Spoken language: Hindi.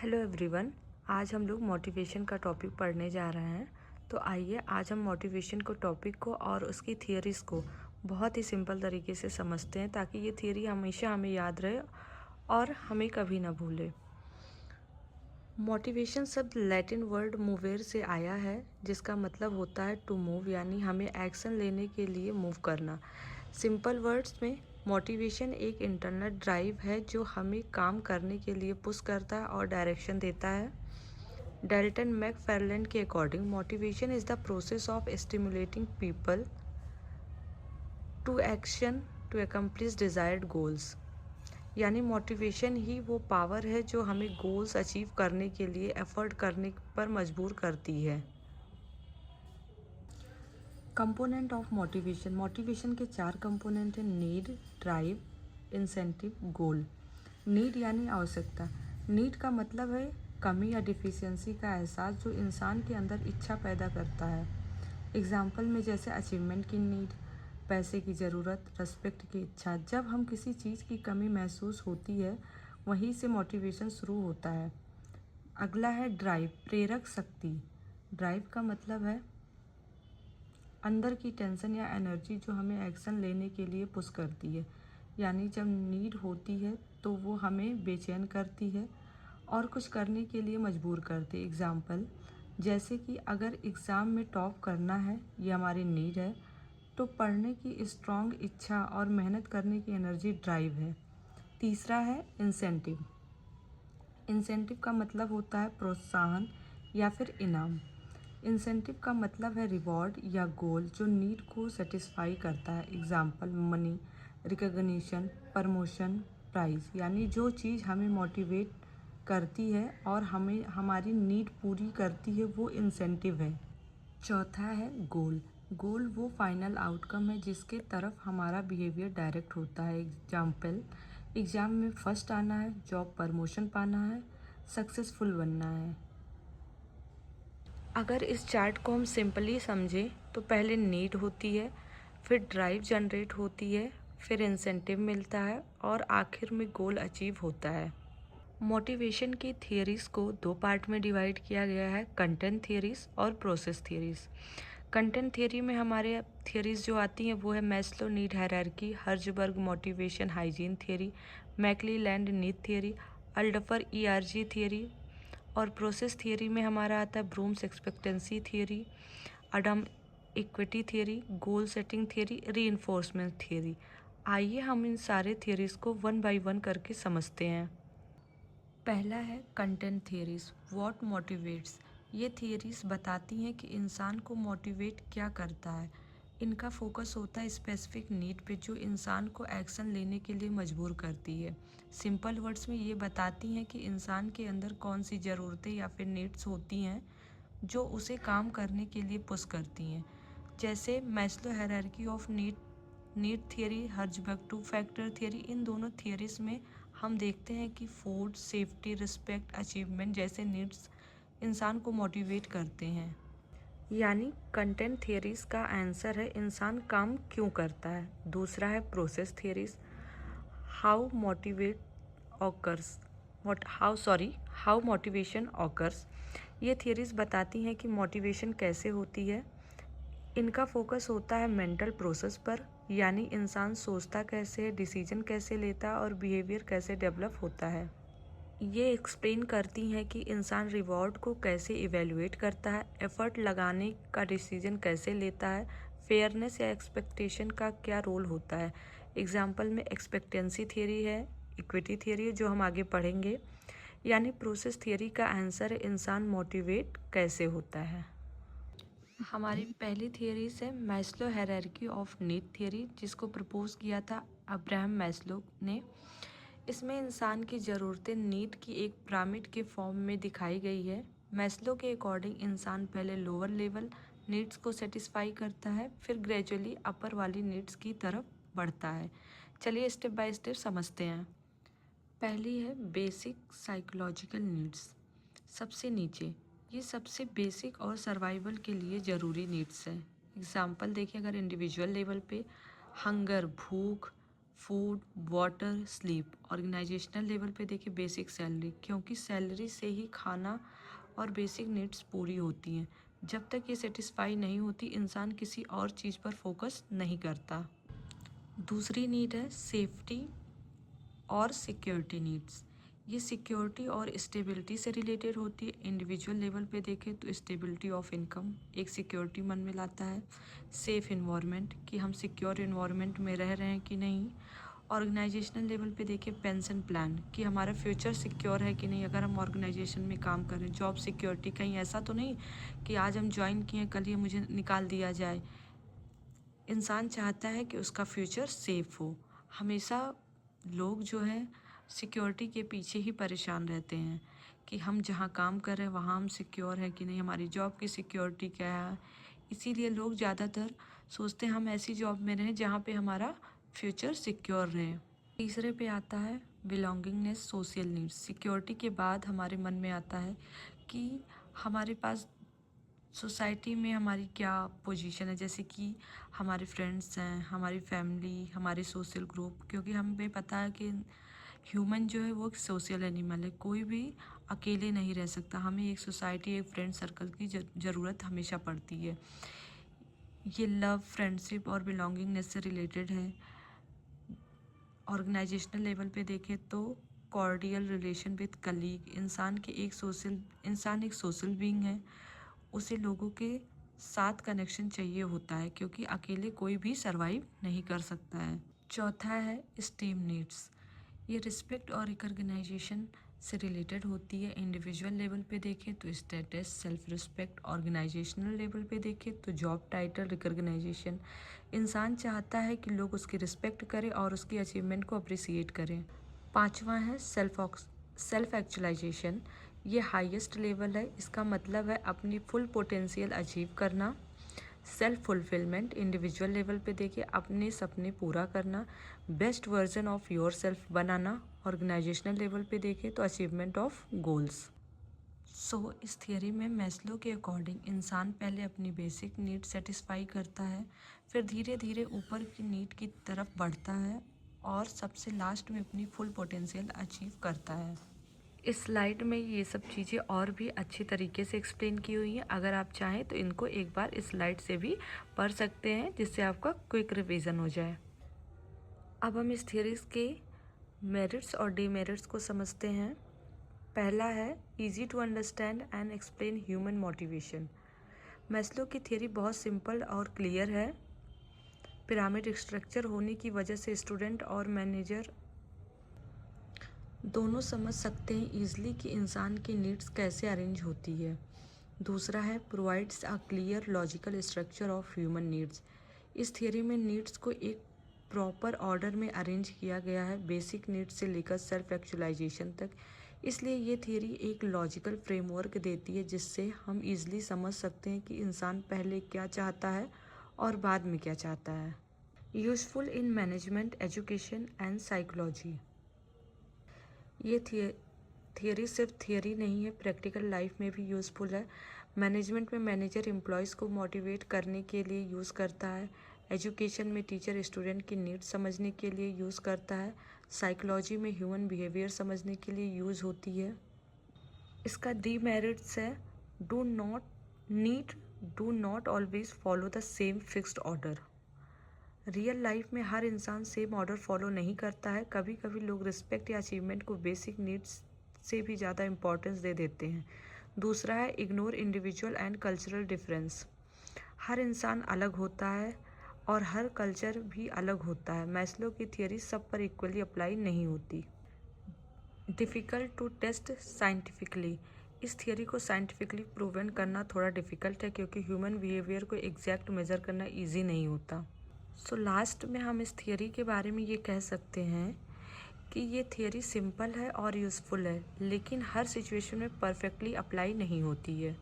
Hello everyone. आज हम लोग मोटिवेशन का टॉपिक पढ़ने जा रहे हैं। तो आइए आज हम मोटिवेशन को टॉपिक को और उसकी थियरीज़ को बहुत ही सिंपल तरीके से समझते हैं ताकि ये थियरी हमेशा हमें याद रहे और हमें कभी ना भूले। मोटिवेशन शब्द लैटिन वर्ड मूवेर से आया है जिसका मतलब होता है टू मूव, यानी हमें एक्शन लेने के लिए मूव करना। सिंपल वर्ड्स में मोटिवेशन एक इंटरनल ड्राइव है जो हमें काम करने के लिए पुश करता है और डायरेक्शन देता है। डेल्टन मैकफार्लैंड के according motivation is the process of stimulating people to action to accomplish desired goals, यानी मोटिवेशन ही वो पावर है जो हमें गोल्स अचीव करने के लिए एफर्ट करने पर मजबूर करती है। Component of motivation. मोटिवेशन के 4 कंपोनेंट हैं: नीड, ड्राइव, इंसेंटिव, गोल। नीड यानी आवश्यकता। नीड का मतलब है कमी या डिफिशियंसी का एहसास जो इंसान के अंदर इच्छा पैदा करता है। एग्जाम्पल में जैसे अचीवमेंट की नीड, पैसे की ज़रूरत, रेस्पेक्ट की इच्छा। जब हम किसी चीज़ की कमी महसूस होती है वहीं से मोटिवेशन शुरू होता है। अगला है ड्राइव, प्रेरक शक्ति। ड्राइव का मतलब है अंदर की टेंशन या एनर्जी जो हमें एक्शन लेने के लिए पुश करती है, यानी जब नीड होती है तो वो हमें बेचैन करती है और कुछ करने के लिए मजबूर करती है। एग्ज़ाम्पल जैसे कि अगर एग्ज़ाम में टॉप करना है, ये हमारी नीड है, तो पढ़ने की स्ट्रॉन्ग इच्छा और मेहनत करने की एनर्जी ड्राइव है। तीसरा है इंसेंटिव। इंसेंटिव का मतलब होता है प्रोत्साहन या फिर इनाम। इंसेंटिव का मतलब है रिवॉर्ड या गोल जो नीड को सेटिस्फाई करता है। Example money, recognition, promotion, prize, यानी जो चीज़ हमें मोटिवेट करती है और हमें हमारी नीड पूरी करती है वो इंसेंटिव है। चौथा है गोल। गोल वो फाइनल आउटकम है जिसके तरफ हमारा बिहेवियर डायरेक्ट होता है। एग्जाम्पल एग्ज़ाम में फर्स्ट आना है, जॉब प्रमोशन पाना है, सक्सेसफुल बनना है। अगर इस चार्ट को हम सिंपली समझें तो पहले नीड होती है, फिर ड्राइव जनरेट होती है, फिर इंसेंटिव मिलता है और आखिर में गोल अचीव होता है। मोटिवेशन की थियरीज़ को 2 पार्ट में डिवाइड किया गया है: कंटेंट थियरीज़ और प्रोसेस थियरीज़। कंटेंट थियरी में हमारे थियरीज़ जो आती हैं वो है Maslow need hierarchy, Herzberg motivation hygiene theory, McClelland need theory, Alderfer ERG theory. और प्रोसेस थियरी में हमारा आता है Vroom's expectancy theory, Adam equity theory, goal setting theory, reinforcement theory. आइए हम इन सारे थियरीज़ को वन बाय वन करके समझते हैं। पहला है कंटेंट थियरीज़, व्हाट मोटिवेट्स। ये थियरीज़ बताती हैं कि इंसान को मोटिवेट क्या करता है। इनका फोकस होता है स्पेसिफिक नीड पे जो इंसान को एक्शन लेने के लिए मजबूर करती है। सिंपल वर्ड्स में ये बताती हैं कि इंसान के अंदर कौन सी ज़रूरतें या फिर नीड्स होती हैं जो उसे काम करने के लिए पुश करती हैं। जैसे Maslow hierarchy of need theory, Herzberg two factor theory. इन दोनों थियरीज़ में हम देखते हैं कि फूड, सेफ्टी, रिस्पेक्ट, अचीवमेंट जैसे नीड्स इंसान को मोटिवेट करते हैं। यानी कंटेंट थियरीज़ का आंसर है इंसान काम क्यों करता है। दूसरा है process theories, how motivate occurs how motivation occurs. ये थियरीज़ बताती हैं कि मोटिवेशन कैसे होती है। इनका फोकस होता है मेंटल प्रोसेस पर, यानी इंसान सोचता कैसे है, डिसीजन कैसे लेता है और बिहेवियर कैसे डेवलप होता है। ये एक्सप्लेन करती हैं कि इंसान रिवॉर्ड को कैसे इवेल्युएट करता है, एफर्ट लगाने का डिसीजन कैसे लेता है, फेयरनेस या एक्सपेक्टेशन का क्या रोल होता है। एग्जाम्पल में एक्सपेक्टेंसी थियरी है, इक्विटी थियरी है जो हम आगे पढ़ेंगे। यानी प्रोसेस थियरी का आंसर है इंसान मोटिवेट कैसे होता है। हमारी पहली थियरीज है Maslow hierarchy of need theory, जिसको प्रपोज किया था अब्राहम मैस्लो ने। इसमें इंसान की ज़रूरतें नीड की एक पिरामिड के फॉर्म में दिखाई गई है। मैस्लो के अकॉर्डिंग इंसान पहले लोअर लेवल नीड्स को सेटिस्फाई करता है, फिर ग्रेजुअली अपर वाली नीड्स की तरफ बढ़ता है। चलिए स्टेप बाय स्टेप समझते हैं। पहली है बेसिक साइकोलॉजिकल नीड्स, सबसे नीचे। ये सबसे बेसिक और सर्वाइवल के लिए ज़रूरी नीड्स हैं। एग्जाम्पल देखिए, अगर इंडिविजुअल लेवल पे हंगर, भूख, food, water, sleep. Organizational level पे देखिए बेसिक सैलरी, क्योंकि सैलरी से ही खाना और बेसिक नीड्स पूरी होती हैं। जब तक ये सेटिस्फाई नहीं होती, इंसान किसी और चीज़ पर फोकस नहीं करता। दूसरी नीड है सेफ्टी और सिक्योरिटी नीड्स। ये सिक्योरिटी और स्टेबिलिटी से रिलेटेड होती है। इंडिविजुअल लेवल पे देखें तो स्टेबिलिटी ऑफ इनकम एक सिक्योरिटी मन में लाता है। सेफ इन्वायरमेंट, कि हम सिक्योर इन्वायरमेंट में रह रहे हैं कि नहीं। ऑर्गेनाइजेशनल लेवल पे देखें पेंशन प्लान, कि हमारा फ्यूचर सिक्योर है कि नहीं अगर हम ऑर्गेनाइजेशन में काम करें। जॉब सिक्योरिटी, कहीं ऐसा तो नहीं कि आज हम ज्वाइन किए कल ही मुझे निकाल दिया जाए। इंसान चाहता है कि उसका फ्यूचर सेफ हो। हमेशा लोग जो है सिक्योरिटी के पीछे ही परेशान रहते हैं कि हम जहाँ काम कर रहे हैं वहाँ हम सिक्योर हैं कि नहीं, हमारी जॉब की सिक्योरिटी क्या है। इसीलिए लोग ज़्यादातर सोचते हैं हम ऐसी जॉब में रहें जहाँ पे हमारा फ्यूचर सिक्योर रहे। तीसरे पे आता है बिलोंगिंगनेस, सोशल नीड्स। सिक्योरिटी के बाद हमारे मन में आता है कि हमारे पास सोसाइटी में हमारी क्या पोजीशन है, जैसे कि हमारे फ्रेंड्स हैं, हमारी फैमिली, हमारे सोशल ग्रुप। क्योंकि हमें पता है कि ह्यूमन जो है वो एक सोशल एनिमल है, कोई भी अकेले नहीं रह सकता। हमें एक सोसाइटी, एक फ्रेंड सर्कल की ज़रूरत हमेशा पड़ती है। ये लव, फ्रेंडशिप और बिलोंगिंगनेस से रिलेटेड है। ऑर्गेनाइजेशनल लेवल पे देखें तो कॉर्डियल रिलेशन विद कलीग। इंसान एक सोशल बीइंग है, उसे लोगों के साथ कनेक्शन चाहिए होता है, क्योंकि अकेले कोई भी सरवाइव नहीं कर सकता है। चौथा है स्टीम नीड्स। ये रिस्पेक्ट और रिकॉग्निशन से रिलेटेड होती है। इंडिविजुअल लेवल पे देखें तो status, self respect. Organizational level पे देखें तो जॉब टाइटल, रिकॉग्निशन। इंसान चाहता है कि लोग उसकी रिस्पेक्ट करें और उसकी अचीवमेंट को अप्रिसिएट करें। पांचवा है सेल्फ एक्चुअलाइजेशन। ये हाईएस्ट लेवल है। इसका मतलब है अपनी फुल पोटेंशियल अचीव करना। सेल्फ फुलफिलमेंट, इंडिविजुअल लेवल पे देखिए अपने सपने पूरा करना, best version of yourself बनाना। ऑर्गेनाइजेशनल लेवल पे देखें तो अचीवमेंट ऑफ गोल्स। सो इस थियरी में मैस्लो के अकॉर्डिंग इंसान पहले अपनी बेसिक नीड सेटिस्फाई करता है, फिर धीरे धीरे ऊपर की नीड की तरफ बढ़ता है और सबसे लास्ट में अपनी फुल पोटेंशियल अचीव करता है। इस स्लाइड में ये सब चीज़ें और भी अच्छी तरीके से एक्सप्लेन की हुई हैं। अगर आप चाहें तो इनको एक बार इस स्लाइड से भी पढ़ सकते हैं, जिससे आपका क्विक रिवीजन हो जाए। अब हम इस थियरीज के मेरिट्स और डीमेरिट्स को समझते हैं। पहला है easy to understand and explain human motivation. Maslow की थियरी बहुत सिंपल और क्लियर है। पिरामिड स्ट्रक्चर होने की वजह से स्टूडेंट और मैनेजर दोनों समझ सकते हैं ईजिली कि इंसान की नीड्स कैसे अरेंज होती है। दूसरा है provides a clear logical structure of human needs. इस थियरी में नीड्स को एक प्रॉपर ऑर्डर में अरेंज किया गया है, बेसिक नीड्स से लेकर सेल्फ एक्चुअलाइजेशन तक। इसलिए ये थियरी एक लॉजिकल फ्रेमवर्क देती है, जिससे हम ईजिली समझ सकते हैं कि इंसान पहले क्या चाहता है और बाद में क्या चाहता है। Useful in management, education and psychology. ये थियरी सिर्फ थियरी नहीं है, प्रैक्टिकल लाइफ में भी यूज़फुल है। मैनेजमेंट में मैनेजर एम्प्लॉयज़ को मोटिवेट करने के लिए यूज़ करता है। एजुकेशन में टीचर स्टूडेंट की नीड्स समझने के लिए यूज़ करता है। साइकोलॉजी में ह्यूमन बिहेवियर समझने के लिए यूज़ होती है। इसका डीमेरिट्स है do not always follow the same fixed order. Real life में हर इंसान सेम ऑर्डर फॉलो नहीं करता है। कभी कभी लोग रिस्पेक्ट या अचीवमेंट को बेसिक नीड्स से भी ज़्यादा इंपॉर्टेंस दे देते हैं। दूसरा है ignore individual and cultural difference. हर इंसान अलग होता है और हर कल्चर भी अलग होता है। मैस्लो की थियरी सब पर इक्वली अप्लाई नहीं होती। Difficult to test scientifically. इस थियरी को साइंटिफिकली प्रूवन करना थोड़ा डिफ़िकल्ट है, क्योंकि ह्यूमन बिहेवियर को एग्जैक्ट मेज़र करना ईजी नहीं होता। लास्ट में हम इस थियरी के बारे में ये कह सकते हैं कि ये थियरी सिंपल है और यूज़फुल है, लेकिन हर सिचुएशन में परफेक्टली अप्लाई नहीं होती है।